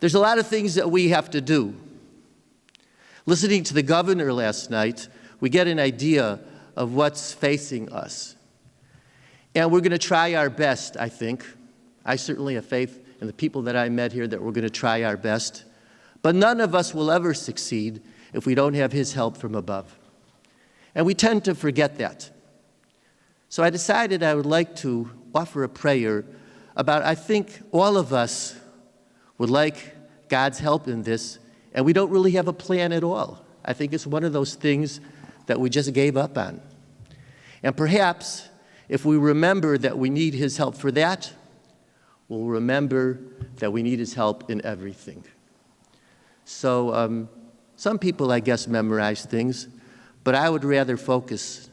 There's a lot of things that we have to do. Listening to the governor last night, we get an idea of what's facing us. And we're going to try our best, I think. I certainly have faith in the people that I met here that we're going to try our best. But none of us will ever succeed if we don't have his help from above. And we tend to forget that. So I decided I would like to offer a prayer about, I think all of us would like God's help in this, and we don't really have a plan at all. I think it's one of those things that we just gave up on. And perhaps if we remember that we need his help for that, we'll remember that we need his help in everything. So some people, I guess, memorize things, but I would rather focus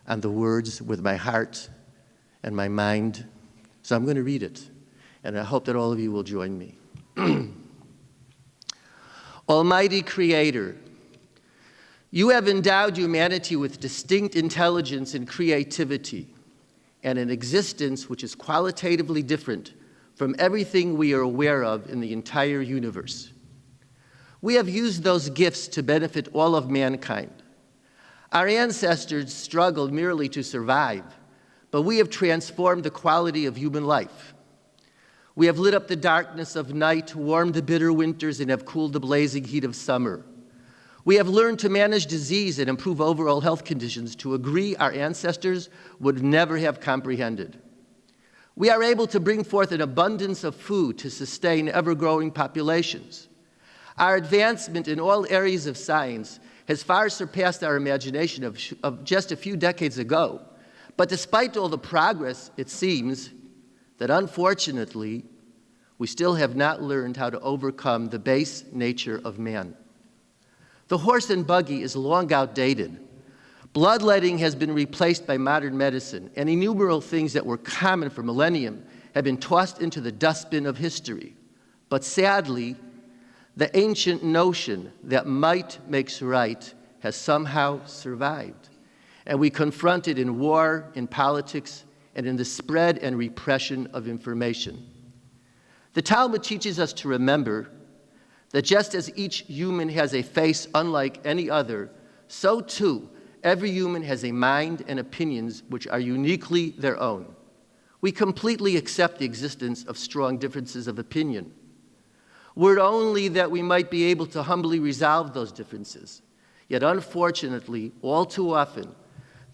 on the words with my heart and my mind. So I'm going to read it, and I hope that all of you will join me. Almighty Creator, you have endowed humanity with distinct intelligence and creativity, and an existence which is qualitatively different from everything we are aware of in the entire universe. We have used those gifts to benefit all of mankind. Our ancestors struggled merely to survive, but we have transformed the quality of human life. We have lit up the darkness of night, warmed the bitter winters, and have cooled the blazing heat of summer. We have learned to manage disease and improve overall health conditions to a degree our ancestors would never have comprehended. We are able to bring forth an abundance of food to sustain ever-growing populations. Our advancement in all areas of science has far surpassed our imagination of just a few decades ago. But despite all the progress, it seems that unfortunately, we still have not learned how to overcome the base nature of man. The horse and buggy is long outdated. Bloodletting has been replaced by modern medicine, and innumerable things that were common for millennia have been tossed into the dustbin of history. But sadly, the ancient notion that might makes right has somehow survived, and we confront it in war, in politics, and in the spread and repression of information. The Talmud teaches us to remember that just as each human has a face unlike any other, so too every human has a mind and opinions which are uniquely their own. We completely accept the existence of strong differences of opinion. Were it only that we might be able to humbly resolve those differences. Yet unfortunately, all too often,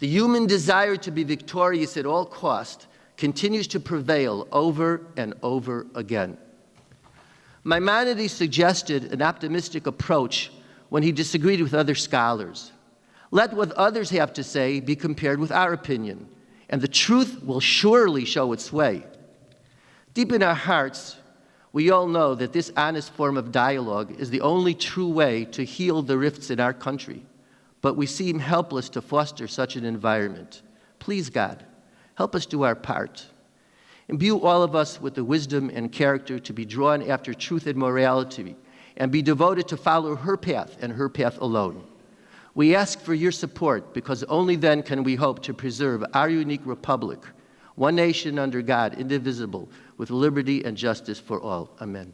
the human desire to be victorious at all cost continues to prevail over and over again. Maimonides suggested an optimistic approach when he disagreed with other scholars. Let what others have to say be compared with our opinion, and the truth will surely show its way. Deep in our hearts, we all know that this honest form of dialogue is the only true way to heal the rifts in our country, but we seem helpless to foster such an environment. Please, God, help us do our part. Imbue all of us with the wisdom and character to be drawn after truth and morality, and be devoted to follow her path and her path alone. We ask for your support, because only then can we hope to preserve our unique republic, one nation under God, indivisible, with liberty and justice for all. Amen.